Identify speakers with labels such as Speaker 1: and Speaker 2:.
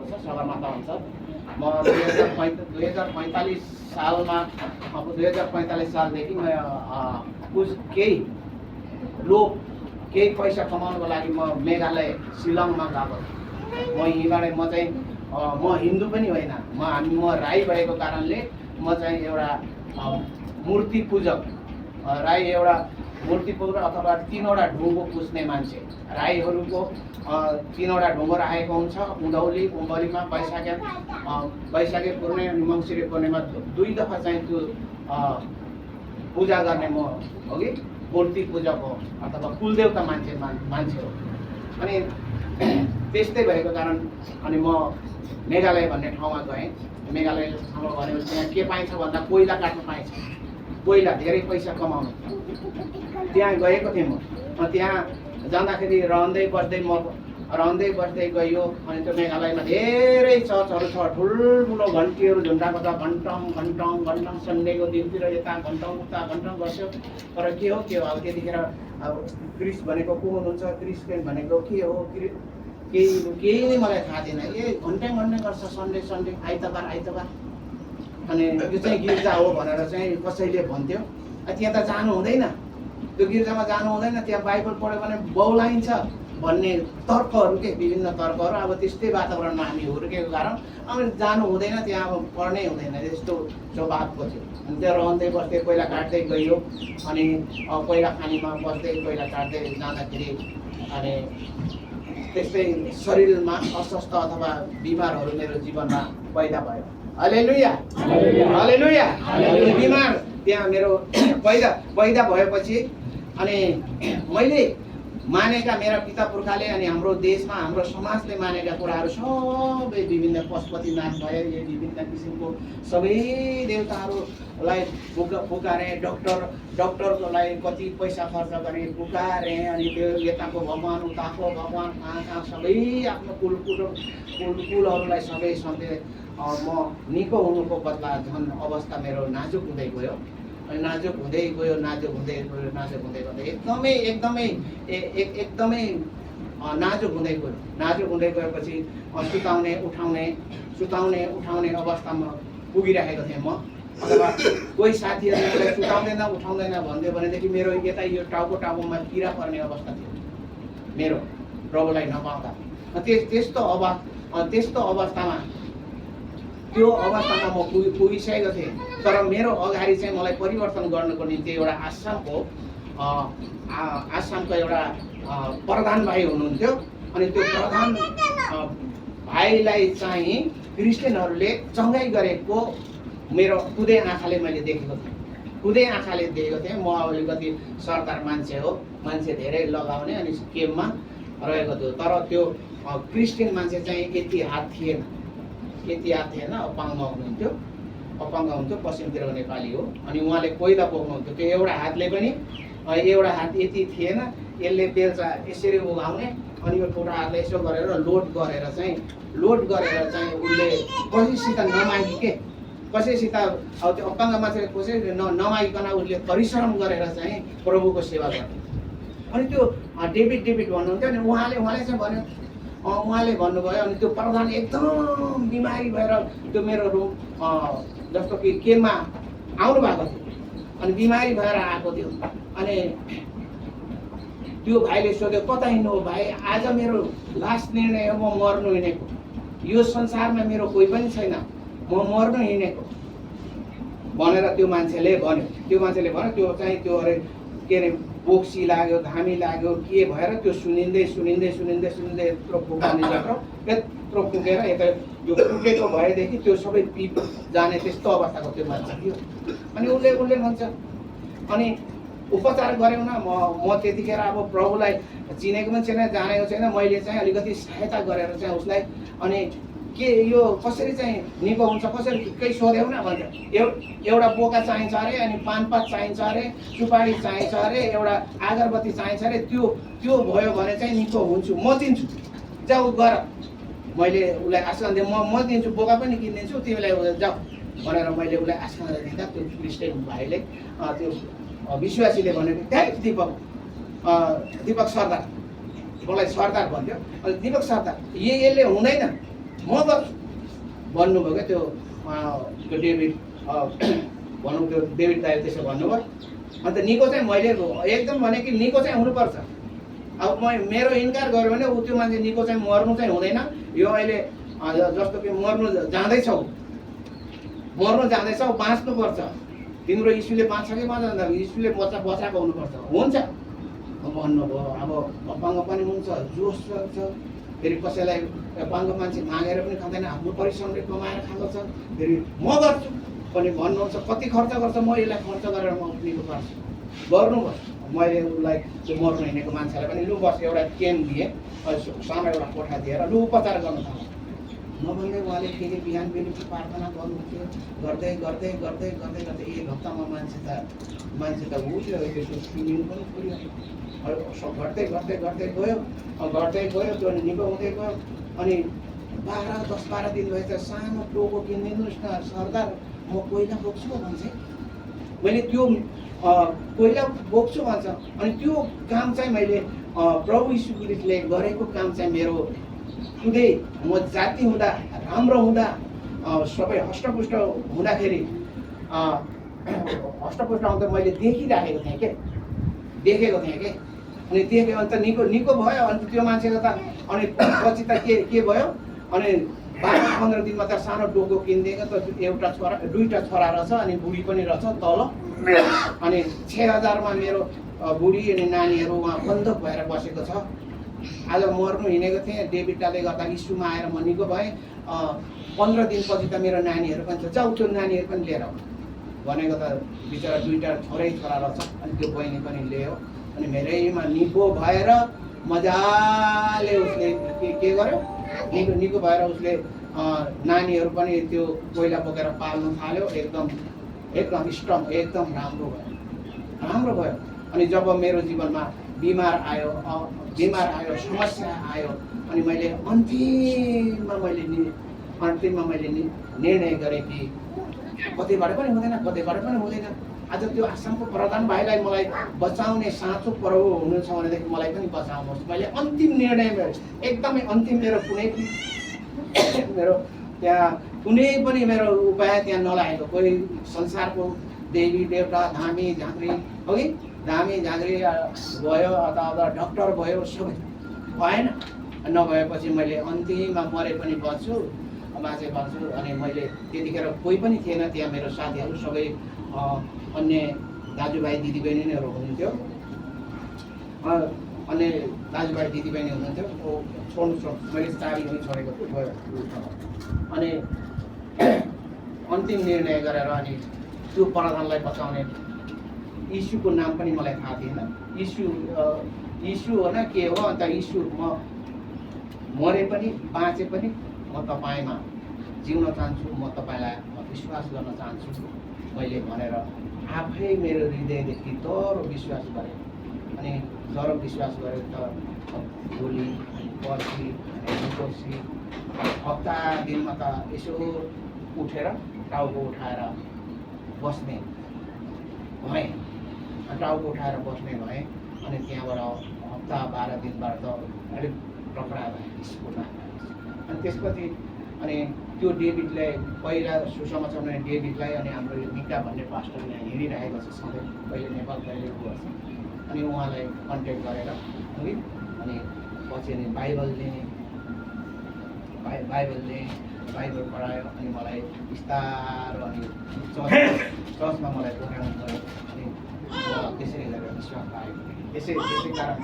Speaker 1: भएको छ सगरमाथा अनुसार। म 2045 सालमा अब 2045 सालदेखि म केही लोभ केही पैसा कमाउनको लागि म मेघालय शिलङमा गएको थिएँ। म यहीँबाट म हिन्दू पनि होइन, म राई भएको कारणले म चाहिँ एउटा मूर्ति पूजक राई, एउटा मूर्ति पूजक अथवा 3वटा ढुङ्गो पुज्ने मान्छे। राईहरूको 3वटा ढुङ्गो राखेको हुन्छ, उँधौली उँभौलीमा वैशाखे पूर्णे अनि मङ्सिरे पूर्णेमा 2 दफा चाहिँ त्यो पूजा गर्ने म हो कि मूर्ति पूजक हो अथवा कुलदेवता मान्छे हो। अनि त्यस्तै भएको कारण अनि म मेघालय भन्ने ठाउँमा गएँ। मेघालय ठाउँमा भनेपछि त्यहाँ के पाइन्छ भन्दा कोइला काट्न पाइन्छ, कोइला धेरै पैसा कमाउनु। त्यहाँ गएको थिएँ म। त्यहाँ जाँदाखेरि रहँदै बस्दै गयो। अनि त्यो मेघालयमा धेरै चर्चहरू छ, ठुल्ठुलो घन्टीहरू झुन्डाएको छ, घन्टङ सन्डेको दिनतिर यता घन्टङ गर्छौ। तर के हो अब त्यतिखेर अब क्रिस भनेको को हुनुहुन्छ, क्रिस्चियन भनेको के हो, केही नै मलाई थाहा थिएन। घन्टङ गर्छ सन्डे आइतबार। अनि त्यो चाहिँ गिर्जा हो भनेर चाहिँ कसैले भन्थ्यो। त्यहाँ त जानु हुँदैन, त्यो गिर्जामा जानु हुँदैन, त्यहाँ बाइबल पढ्यो भने बौलाइन्छ भन्ने तर्कहरू के विभिन्न तर्कहरू। अब त्यस्तै वातावरणमा हामी हुर्केको कारण अब जानु हुँदैन, त्यहाँ अब पढ्नै हुँदैन, यस्तो स्वभावको थियो। अनि त्यहाँ रहँदै बस्दै कोइला काट्दै गयो। अनि कोइला खानीमा बस्दै कोइला काट्दै जाँदाखेरि अनि त्यस्तै शरीरमा अस्वस्थ अथवा बिमारहरू मेरो जीवनमा पैदा भयो। हालेलुया हालेलुया। बिमार त्यहाँ मेरो पैदा भएपछि अनि मैले मानेका मेरा पिता पुर्खाले अनि हाम्रो देशमा हाम्रो समाजले मानेका कुराहरू सबै विभिन्न पशुपतिनाथ भए, यो विभिन्न किसिमको सबै देवताहरूलाई पुकारेँ। डक्टरको लागि कति पैसा खर्च गरेँ, पुकारेँ। अनि त्यो यताको भगवान् उताको भगवान् कहाँ सबै आफ्नो कुलहरूलाई सबै सधैँ म निको हुनुको बदला झन् अवस्था मेरो नाजुक हुँदै गयो। अनि नाजुक हुँदै गयो एकदमै नाजुक हुँदै गएपछि सुताउने उठाउने अवस्थामा पुगिरहेको थिएँ म। अथवा कोही साथीहरूले मलाई उठाउँदैन भन्थ्यो भनेदेखि मेरो यता यो टाउकोमा किरा पर्ने अवस्था थियो मेरो, प्रभुलाई नपाउँदा। त्यस्तो अवस्थामा म पुगिसकेको थिएँ। तर मेरो अगाडि चाहिँ मलाई परिवर्तन गर्नको निम्ति एउटा आसामको एउटा प्रधान भाइ हुनुहुन्थ्यो। अनि त्यो प्रधान भाइलाई चाहिँ क्रिस्चियनहरूले चङ्गाई गरेको मेरो खुदै आँखाले मैले देखेको थिएँ। म अलिकति सरदार मान्छे हो, मान्छे धेरै लगाउने अनि केममा रहेको थियो। तर त्यो क्रिस्चियन मान्छे चाहिँ यति हात थिएन, अपाङ्ग हुनुहुन्थ्यो, पश्चिमतिरको नेपाली हो। अनि उहाँले कोइला बोक्नुहुन्थ्यो। त्यो एउटा हात यति थिएन, यसले बेल्चा यसरी उघाउने अनि यो ठुटा हातले यसो गरेर लोड गरेर चाहिँ उसले कसैसित अब त्यो अपाङ्ग मान्छेले कसैले नमागिकन उसले परिश्रम गरेर चाहिँ प्रभुको सेवा गर्ने। अनि त्यो डेभिड भन्नुहुन्थ्यो। अनि उहाँले चाहिँ भन्यो, उहाँले भन्नुभयो। अनि त्यो प्रधान एकदम बिमारी भएर त्यो मेरो रुम जस्तो कि केमा आउनु भएको थियो। अनि बिमारी भएर आएको थियो। अनि त्यो भाइले सोध्यो, कता हिँड्नु हो भाइ? आज मेरो लास्ट निर्णय हो, म मर्नु हिँडेको। यो संसारमा मेरो कोही पनि छैन, म मर्नु हिँडेको भनेर त्यो मान्छेले भन्यो। त्यो चाहिँ त्यो अरे के अरे बोक्सी लाग्यो, घामी लाग्यो, के भएर त्यो सुनिँदै यत्रो फुकेर यता यो फुकेको भएदेखि त्यो सबै पिप जाने त्यस्तो अवस्थाको त्यो मान्छे थियो। अनि उसले भन्छ, अनि उपचार गऱ्यौँ न। म त्यतिखेर अब प्रभुलाई चिनेको पनि छैन, जानेको छैन। मैले चाहिँ अलिकति सहायता गरेर चाहिँ उसलाई अनि के यो कसरी चाहिँ निको हुन्छ, कसरी केही सोध्यौ न भन्छ। एउटा बोका चाहिन्छ अरे, अनि पानपात चाहिन्छ अरे, सुपारी चाहिन्छ अरे, एउटा अगरबत्ती चाहिन्छ अरे। त्यो भयो भने चाहिँ निको हुन्छु, म दिन्छु, जाऊ गर। मैले उसलाई आश्वासन दिएँ, म दिन्छु, बोका पनि किनिदिन्छु, तिमीलाई जाऊ भनेर मैले उसलाई आश्वासन दिँदा त्यो क्रिस्चियन भाइले त्यो विश्वासीले भनेको दीपक सरदार, मलाई सरदार भन्थ्यो। अनि दीपक सरदार यसले हुँदैन, म गर्छु भन्नुभयो क्या त्यो डेभिड भनौँ त्यो डेभिड दाइले त्यसो भन्नुभयो। अन्त निको चाहिँ मैले एकदम भने कि निको चाहिँ हुनुपर्छ। अब म मेरो इन्कार गऱ्यो भने ऊ त्यो मान्छे निको चाहिँ मर्नु चाहिँ हुँदैन। यो अहिले जस्तो कि मर्नु जाँदैछौ बाँच्नुपर्छ। तिम्रो यीशुले बाँच्छ कि बाँच्दैन, यीशुले बचाएको हुनुपर्छ। हुन्छ भन्नुभयो। अब अपाङ्ग पनि हुन्छ, जोस छ, फेरि कसैलाई अपाङ्ग मान्छे मागेर पनि खाँदैन, आफ्नो परिश्रमले कमाएर खाएको छ, फेरि म गर्छु पनि भन्नुहुन्छ। कति खर्च गर्छ, म यसलाई खर्च गरेर म निको पार्छु गर्नुपर्छ। मैले उसलाई त्यो मर्नु हिँडेको मान्छेलाई पनि लु बस एउटा केन दिएँ, सानो एउटा कोठा दिएर लु उपचार गर्नु थाल्यो। नभन्दै उहाँले फेरि बिहान बेलुकी प्रार्थना गर्नुहुन्थ्यो। गर्दै गर्दै गर्दै गर्दै गर्दै एक हप्तामा मान्छे त उठ्यो, यसो सुनिनु पनि पुग्यो। घट्दै गर्दै गर्दै गयो त्यो निको हुँदै गयो। अनि 10-12 दिन भएछ। सानो टोको किनिदिनुहोस् न सरदार, म कोइला बोक्छु भन्छ। मैले त्यो कोइला बोक्छु भन्छ। अनि त्यो काम चाहिँ मैले प्रभु यीशु ख्रीष्टले गरेको काम चाहिँ मेरो खुदै म जाति हुँदा, राम्रो हुँदा, सबै हष्टपुष्ट हुँदाखेरि हष्टपुष्ट हुँदा मैले देखेको थिएँ के। अनि देखेँ अन्त निको भयो। अन्त त्यो मान्छेको त अनि पछि त के भयो, अनि 12-15 दिनमा त सानो डोको किनिदिएको त दुईटा छोरा रहेछ, अनि बुढी पनि रहेछ तल। अनि 6000मा मेरो बुढी अनि नानीहरू उहाँ बन्धक भएर बसेको छ। आज मर्नु हिँडेको थिएँ, डेभिड दाले गर्दा यीशुमा आएर म निको भएँ। 15 दिनपछि त मेरो नानीहरू पनि छ, जाऊ त्यो नानीहरू पनि लिएर आऊ भनेको त बिचरा दुईटा छोरा रहेछ। अनि त्यो बहिनी पनि ल्यायो। अनि मेरैमा निको भएर मजाले उसले के गर्यो, निको भएर उसले नानीहरू पनि त्यो कोइला बोकेर पाल्नु थाल्यो। एकदम स्ट्रङ, एकदम राम्रो भयो। अनि जब मेरो जीवनमा बिमार आयो, समस्या आयो, अनि मैले अन्तिममा मैले निर्णय गरेँ कि कतैबाट पनि हुँदैन। आज त्यो आसामको प्रधान भाइलाई मलाई बचाउने साँचो प्रभु हुनुहुन्छ भनेदेखि मलाई पनि बचाउनुहोस्। मैले अन्तिम निर्णय एकदमै अन्तिम, मेरो त्यहाँ कुनै पनि मेरो उपाय त्यहाँ नलागेको। कोही संसारको देवी देवता धामी झाँक्री हो कि धामी झाँक्री भयो अथवा डक्टर भयो, सबै भएन। नभएपछि मैले अन्तिममा मरे पनि बच्छु, बाँचे बच्छु। अनि मैले त्यतिखेर कोही पनि थिएन त्यहाँ, मेरो साथीहरू सबै अन्य दाजुभाइ दिदीबहिनीहरू हुनुहुन्थ्यो। अनि दाजुभाइ दिदीबहिनी हुनुहुन्थ्यो। छोड्नु मैले चाबी पनि छोडेको थियो। अनि अन्तिम निर्णय गरेर अनि त्यो प्रधानलाई बचाउने यीशुको नाम पनि मलाई थाहा थिएन। यीशु हो न के हो। अन्त यीशु म मरे पनि बाँचे पनि म तपाईँमा जिउन चाहन्छु, म तपाईँलाई विश्वास गर्न चाहन्छु मैले भनेर आफै मेरो हृदयदेखि दह्रो विश्वास गरेँ। अनि दह्रो विश्वास गरेँ त भोलि पर्सि हप्ता दिनमा त यसो उठेर टाउको उठाएर बस्ने भएँ। अनि त्यहाँबाट हप्ता 12 दिनबाट त अलिक टक्रा भएँ स्कुलमा। अनि त्यसपछि अनि त्यो डेभिडलाई पहिला सुसमाचार भने डेभिडलाई अनि हाम्रो यो मिका भन्ने पास्टरले यहाँ हेरिरहेको छ सधैँ, कहिले नेपाल कहिले गर्छ। अनि उहाँलाई कन्ट्याक्ट गरेर अनि पछि अनि बाइबल पढायो। अनि मलाई बिस्तारो अनि चर्चमा मलाई बोकाउनु गयो। अनि त्यसरी गरेर विश्वास पाएको। त्यसै कारण